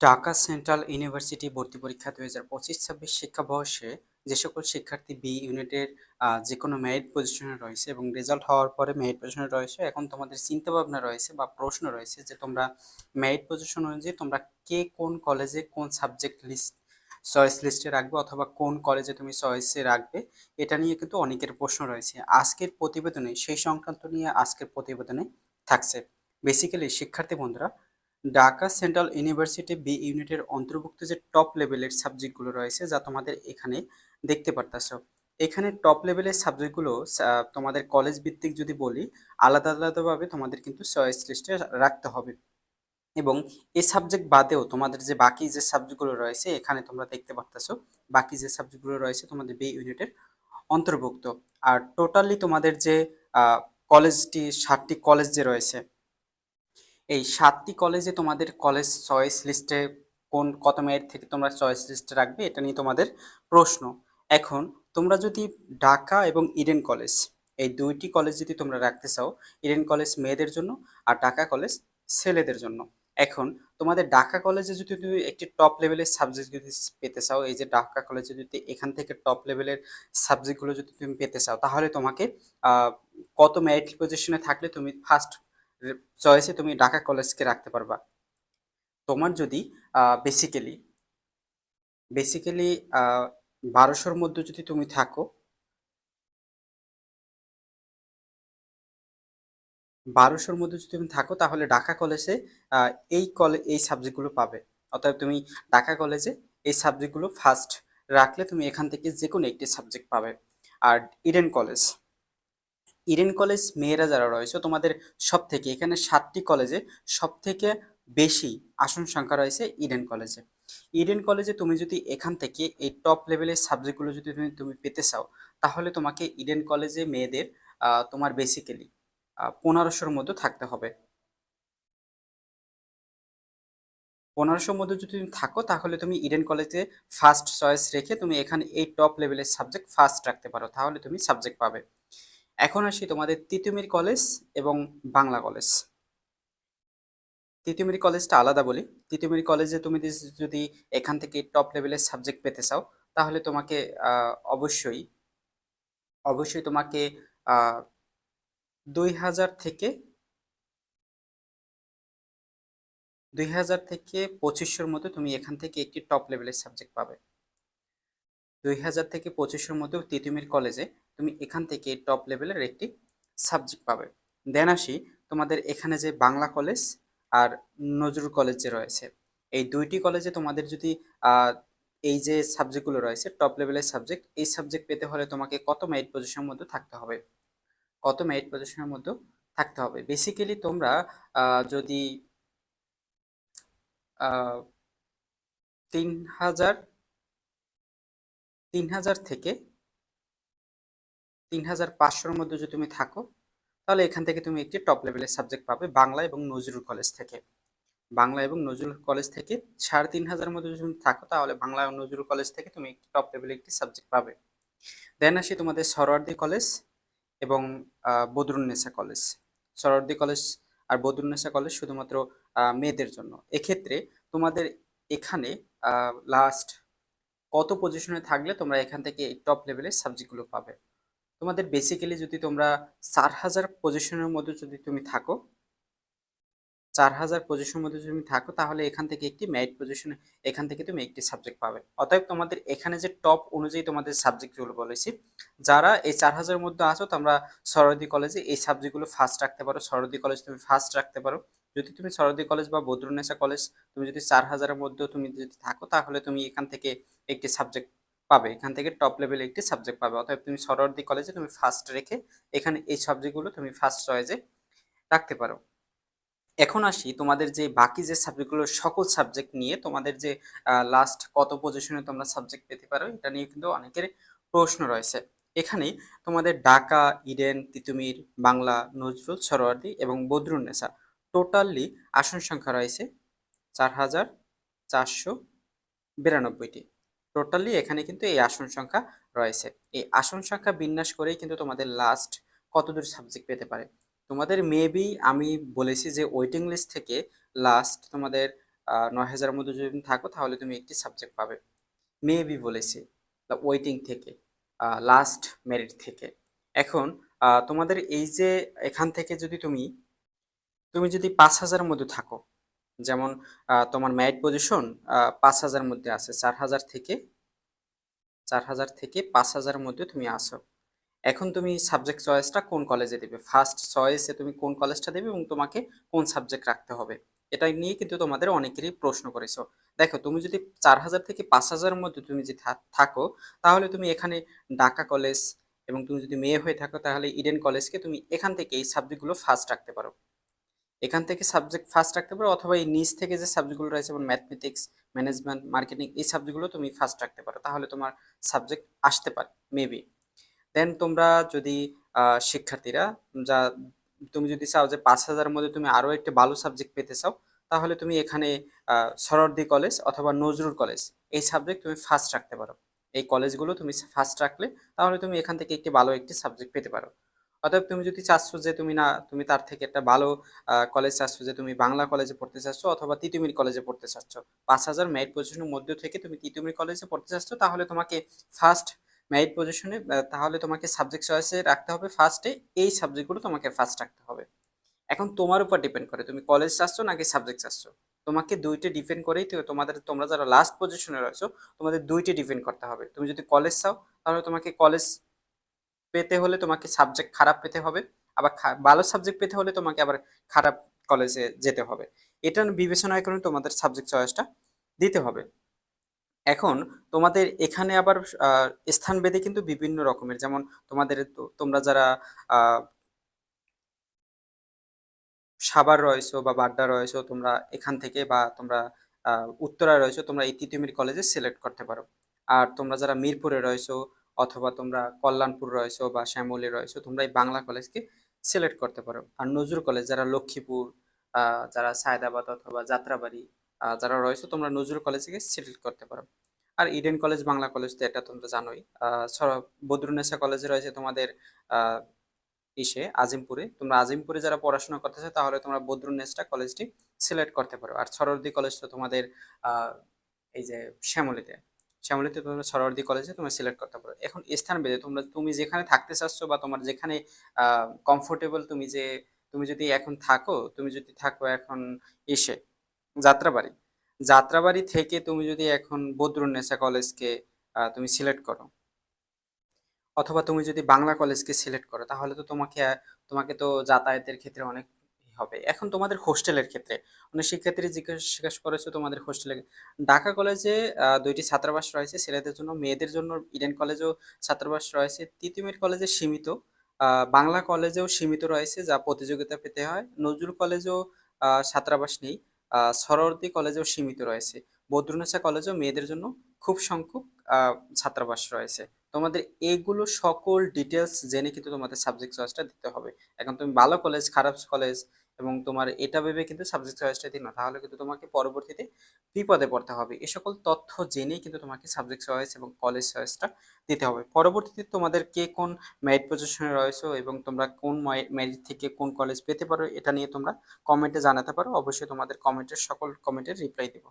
Dhaka central university ভর্তি পরীক্ষা 2025-26 শিক্ষাবর্ষে যে সকল শিক্ষার্থী বি ইউনিটের যে কোনো মেরিট পজিশনে রয়েছে এবং রেজাল্ট হওয়ার পরে মেরিট পজিশনে রয়েছে, এখন তোমাদের চিন্তা ভাবনা রয়েছে বা প্রশ্ন রয়েছে যে তোমরা মেরিট পজিশন অনুযায়ী তোমরা কে কোন কলেজে কোন সাবজেক্ট লিস্ট চয়েস লিস্টে রাখবে অথবা কোন কলেজে তুমি চয়েসে রাখবে, এটা নিয়ে কিন্তু অনেকের প্রশ্ন রয়েছে। আজকের প্রতিবেদনে সেই সংক্রান্ত নিয়ে আজকের প্রতিবেদনে থাকছে। বেসিক্যালি শিক্ষার্থী বন্ধুরা, ঢাকা সেন্ট্রাল ইউনিভার্সিটি বি ইউনিটের অন্তর্ভুক্ত যে টপ লেভেলের সাবজেক্টগুলো রয়েছে যা তোমাদের এখানে দেখতে পারতাছো, এখানে টপ লেভেলের সাবজেক্টগুলো তোমাদের কলেজ ভিত্তিক যদি বলি, আলাদা আলাদাভাবে তোমাদের কিন্তু চয়েস লিস্টে রাখতে হবে। এবং এই সাবজেক্ট বাদেও তোমাদের যে বাকি যে সাবজেক্টগুলো রয়েছে এখানে তোমরা দেখতে পারতাছো, বাকি যে সাবজেক্টগুলো রয়েছে তোমাদের বি ইউনিটের অন্তর্ভুক্ত। আর টোটালি তোমাদের যে কলেজটি 7টি কলেজ যে রয়েছে, এই 7টি কলেজে তোমাদের কলেজ চয়েস লিস্টে কত মেরিট থেকে তোমরা চয়েস লিস্টে রাখবে, এটা নিয়ে তোমাদের প্রশ্ন। এখন তোমরা যদি ঢাকা এবং ইডেন কলেজ, এই দুইটি কলেজ যদি তোমরা রাখতে চাও, ইডেন কলেজ মেয়েদের জন্য আর ঢাকা কলেজ ছেলেদের জন্য। এখন তোমাদের ঢাকা কলেজে যদি তুমি একটি টপ লেভেলের সাবজেক্ট যদি পেতে চাও, এই যে ঢাকা কলেজে যদি এখান থেকে টপ লেভেলের সাবজেক্টগুলো যদি তুমি পেতে চাও, তাহলে তোমাকে কত মেরিট পজিশনে থাকলে তুমি ফার্স্ট চয়েসে তুমি ঢাকা কলেজকে রাখতে পারবা। তোমার যদি বেসিক্যালি বেসিক্যালি 1200-র মধ্যে যদি তুমি থাকো, 1200-র মধ্যে যদি তুমি থাকো তাহলে ঢাকা কলেজে এই সাবজেক্টগুলো পাবে। অতএব তুমি ঢাকা কলেজে এই সাবজেক্টগুলো ফার্স্ট রাখলে তুমি এখান থেকে যে কোনো একটি সাবজেক্ট পাবে। আর ইডেন কলেজ, ইডেন কলেজ মেয়েরা যারা রয়েছে তোমাদের সব থেকে, এখানে 7টি কলেজে সব থেকে বেশি আসন সংখ্যা রয়েছে ইডেন কলেজে। ইডেন কলেজে তুমি যদি এখান থেকে এই টপ লেভেলের সাবজেক্টগুলো যদি তুমি পেতে চাও, তাহলে তোমাকে ইডেন কলেজে মেয়েদের তোমার বেসিক্যালি 1500-র মধ্যে থাকতে হবে। 1500-র মধ্যে যদি তুমি থাকো তাহলে তুমি ইডেন কলেজে ফার্স্ট চয়েস রেখে তুমি এখানে এই টপ লেভেলের সাবজেক্ট ফার্স্ট রাখতে পারো, তাহলে তুমি সাবজেক্ট পাবে। এখন আসি তোমাদের তিতুমির কলেজ এবং বাংলা কলেজ। তিতুমির কলেজটা আলাদা বলি। তিতুমির কলেজে তুমি যদি এখান থেকে টপ লেভেলের সাবজেক্ট পেতে চাও, তাহলে তোমাকে অবশ্যই অবশ্যই তোমাকে 2000 থেকে 2500-র মধ্যে তুমি এখান থেকে একটি টপ লেভেলের সাবজেক্ট পাবে। 2000 থেকে 2500-র মধ্যে তিতুমির কলেজে তুমি এখান থেকে টপ লেভেলের একটি সাবজেক্ট পাবে। দেন আসি তোমাদের এখানে যে বাংলা কলেজ আর নজরুল কলেজ যে রয়েছে, এই দুইটি কলেজে তোমাদের যদি এই যে সাবজেক্টগুলো রয়েছে টপ লেভেলের সাবজেক্ট, এই সাবজেক্ট পেতে হলে তোমাকে কত মেরিট পজিশনের মধ্যে থাকতে হবে, কত মেরিট পজিশনের মধ্যে থাকতে হবে। বেসিক্যালি তোমরা যদি 3000 3000 থেকে 3500-র মধ্যে যদি তুমি থাকো, তাহলে এখান থেকে তুমি একটি টপ লেভেলের সাবজেক্ট পাবে বাংলা এবং নজরুল কলেজ থেকে। বাংলা এবং নজরুল কলেজ থেকে 3500-র মধ্যে যদি তুমি থাকো, তাহলে বাংলা এবং নজরুল কলেজ থেকে তুমি একটি টপ লেভেলের একটি সাবজেক্ট পাবে। দেন আসি তোমাদের সরোয়ার্দী কলেজ এবং বদরুন্নেসা কলেজ। সরোয়ার্দী কলেজ আর বদরুন্নেসা কলেজ শুধুমাত্র মেয়েদের জন্য। এক্ষেত্রে তোমাদের এখানে লাস্ট কত পজিশনে থাকলে তোমরা এখান থেকে এই টপ লেভেলের সাবজেক্টগুলো পাবে। তোমাদের বেসিক্যালি যদি তোমরা 4000 পজিশনের মধ্যে যদি তুমি থাকো, 4000 পজিশনের মধ্যে যদি তুমি থাকো, তাহলে এখান থেকে একটি মেরিট পজিশনে এখান থেকে তুমি একটি সাবজেক্ট পাবে। অতএব তোমাদের এখানে যে টপ অনুযায়ী তোমাদের সাবজেক্টগুলো বলেছি, যারা এই 4000-এর মধ্যে আছো তোমরা সরোয়ার্দী কলেজে এই সাবজেক্টগুলো ফার্স্ট রাখতে পারো। সরোয়ার্দী কলেজ তুমি ফার্স্ট রাখতে পারো। যদি তুমি সরোয়ার্দী কলেজ বা বদরুন্নেসা কলেজ তুমি যদি 4000-এর মধ্যেও তুমি যদি থাকো, তাহলে তুমি এখান থেকে একটি সাবজেক্ট পাবে, এখান থেকে টপ লেভেলে একটি সাবজেক্ট পাবে। অতএব তুমি সরোয়ার্দী কলেজে তুমি ফার্স্ট রেখে এখানে এই সাবজেক্টগুলো তুমি ফার্স্ট চয়েসে রাখতে পারো। এখন আসি তোমাদের যে বাকি যে সাবজেক্টগুলো, সকল সাবজেক্ট নিয়ে তোমাদের যে লাস্ট কত পজিশনে তোমরা সাবজেক্ট পেতে পারো, এটা নিয়ে কিন্তু অনেকের প্রশ্ন রয়েছে। এখানে তোমাদের ঢাকা, ইডেন, তিতুমির, বাংলা, নজরুল, সরোয়ার্দী এবং বদরুন্নেসা টোটালি আসন সংখ্যা রয়েছে 4492টি। টোটালি এখানে কিন্তু এই আসন সংখ্যা রয়েছে। এই আসন সংখ্যা বিন্যাস করেই কিন্তু তোমাদের লাস্ট কতদূর সাবজেক্ট পেতে পারে। তোমাদের মেবি আমি বলেছি যে ওয়েটিং লিস্ট থেকে লাস্ট তোমাদের 9,000-এর মধ্যে যদি তুমি থাকো তাহলে তুমি একটি সাবজেক্ট পাবে। মেবি বলেছি ওয়েটিং থেকে, লাস্ট মেরিট থেকে। এখন তোমাদের এই যে এখান থেকে যদি তুমি তুমি যদি 5,000-এর মধ্যে থাকো, যেমন তোমার মেরিট পজিশন 5,000-এর মধ্যে আছে, 4,000 থেকে 5,000-এর মধ্যে তুমি আসো। এখন তুমি সাবজেক্ট চয়েসটা কোন কলেজে দেবে, ফার্স্ট চয়েসে তুমি কোন কলেজটা দেবে এবং তোমাকে কোন সাবজেক্ট রাখতে হবে, এটা নিয়ে কিন্তু তোমাদের অনেকেরই প্রশ্ন করেছো। দেখো, তুমি যদি 4,000 থেকে 5,000-এর মধ্যে তুমি যদি থাকো, তাহলে তুমি এখানে ঢাকা কলেজ, এবং তুমি যদি মেয়ে হয়ে থাকো তাহলে ইডেন কলেজকে তুমি এখান থেকে এই সাবজেক্টগুলো ফার্স্ট রাখতে পারো। এখান থেকে সাবজেক্ট ফার্স্ট রাখতে পারো, অথবা এই নিচ থেকে যে সাবজেক্টগুলো রয়েছে যেমন ম্যাথমেটিক্স, ম্যানেজমেন্ট, মার্কেটিং, এই সাবজেক্টগুলো তুমি ফার্স্ট রাখতে পারো, তাহলে তোমার সাবজেক্ট আসতে পারে মেবি। দেন তোমরা যদি শিক্ষার্থীরা যা তুমি যদি চাও যে 5,000-এর মধ্যে তুমি আরও একটি ভালো সাবজেক্ট পেতে চাও, তাহলে তুমি এখানে সরোয়ার্দী কলেজ অথবা নজরুল কলেজ, এই সাবজেক্ট তুমি ফার্স্ট রাখতে পারো। এই কলেজগুলো তুমি ফার্স্ট রাখলে তাহলে তুমি এখান থেকে একটি ভালো একটি সাবজেক্ট পেতে পারো। অতএব তুমি যদি চাচ্ছ যে তুমি তার থেকে একটা ভালো কলেজ চাচ্ছ, যে তুমি বাংলা কলেজে পড়তে চাচ্ছ অথবা তিতুমির কলেজে পড়তে চাচ্ছ, 5,000 মেরিট পজিশনের মধ্যে থেকে তুমি তিতুমির কলেজে পড়তে চাচ্ছ, তাহলে তোমাকে ফার্স্ট মেরিট পজিশনে তাহলে তোমাকে সাবজেক্ট চয়েসে রাখতে হবে ফার্স্টে, এই সাবজেক্টগুলো তোমাকে ফার্স্ট রাখতে হবে। এখন তোমার উপর ডিপেন্ড করে তুমি কলেজ চাচ্ছ নাকি সাবজেক্ট চাচ্ছ। তোমাকে দুইটা ডিপেন্ড করেই তো তোমরা যারা লাস্ট পজিশনে রয়েছো, তোমাদের দুইটি ডিপেন্ড করতে হবে। তুমি যদি কলেজ চাও তাহলে তোমাকে কলেজ পেতে হলে তোমাকে সাবজেক্ট খারাপ পেতে হবে, আবার ভালো সাবজেক্ট পেতে হলে তোমাকে আবার খারাপ কলেজে যেতে হবে। এটা বিবেচনায় করে তোমাদের সাবজেক্ট চয়েসটা দিতে হবে। এখন তোমাদের এখানে আবার স্থানভেদে কিন্তু বিভিন্ন রকমের, যেমন তোমরা যারা আহ, সাভার রয়েছো বা বাড্ডা রয়েছো, তোমরা এখান থেকে, বা তোমরা উত্তরায় রয়েছো, তোমরা এই তিতুমির কলেজে সিলেক্ট করতে পারো। আর তোমরা যারা মিরপুরে রয়েছো অথবা তোমরা কল্যাণপুর রয়েছো বা শ্যামলী রয়েছো, তোমরা এই বাংলা কলেজকে সিলেক্ট করতে পারো। আর নজরুল কলেজ যারা লক্ষ্মীপুর, যারা সায়দাবাদ অথবা যাত্রাবাড়ি যারা রয়েছে, তোমরা নজরুল কলেজকে সিলেক্ট করতে পারো। আর ইডেন কলেজ বাংলা কলেজ তো এটা তোমরা জানোই। বদরুন্নেসা কলেজে রয়েছে তোমাদের আহ, আজিমপুরে। তোমরা আজিমপুরে যারা পড়াশোনা করতে চাও তাহলে তোমরা বদরুন্নেসা কলেজটি সিলেক্ট করতে পারো। আর সরোয়ার্দী কলেজ তো তোমাদের আহ, এই যে শ্যামলীতে, তোমরা সরোয়ার্দী কলেজে তোমরা সিলেক্ট করতে পারো। এখন স্থান ভেদে তুমি যেখানে থাকতে চাচ্ছ বা তোমার যেখানে কমফোর্টেবল, তুমি যদি এখন থাকো, এখন এসে যাত্রাবাড়ি, থেকে তুমি যদি এখন বদরুন্নেসা কলেজকে তুমি সিলেক্ট করো, অথবা তুমি যদি বাংলা কলেজকে সিলেক্ট করো, তাহলে তো তোমাকে তো যাতায়াতের ক্ষেত্রে অনেক হবে। এখন তোমাদের হোস্টেলের ক্ষেত্রে অনেক শিক্ষার্থী জিজ্ঞেস করেছো তোমাদের হোস্টেলে। ঢাকা কলেজে দুইটি ছাত্রাবাস রয়েছে ছেলেদের জন্য, মেয়েদের জন্য ইডেন কলেজেও ছাত্রাবাস রয়েছে। তিতুমির কলেজে সীমিত, বাংলা কলেজেও সীমিত রয়েছে, যা প্রতিযোগিতা পেতে হয়। নজরুল কলেজেও ছাত্রাবাস নেই। সরোয়ার্দী কলেজেও সীমিত রয়েছে। বদরুন্নেসা কলেজেও মেয়েদের জন্য খুব সংখ্যক ছাত্রাবাস রয়েছে। তোমাদের এগুলো সকল ডিটেলস জেনে কিন্তু তোমাদের সাবজেক্ট চয়েসটা দিতে হবে। এখন তুমি ভালো কলেজ, খারাপ কলেজ এবং তোমার এটা ভেবে কিন্তু সাবজেক্ট চয়েসটা দিও না, তাহলে কিন্তু তোমাকে পরবর্তীতে বিপদে পড়তে হবে। এই সকল তথ্য জেনেই কিন্তু তোমাকে সাবজেক্ট চয়েস এবং কলেজ চয়েসটা দিতে হবে। পরবর্তীতে তোমাদের কে কোন মেরিট পজিশনে রয়েছে এবং তোমরা কোন মেরিট থেকে কোন কলেজ পেতে পারো, এটা নিয়ে তোমরা কমেন্টে জানাতে পারো। অবশ্যই তোমাদের সকল কমেন্টের রিপ্লাই দেবো।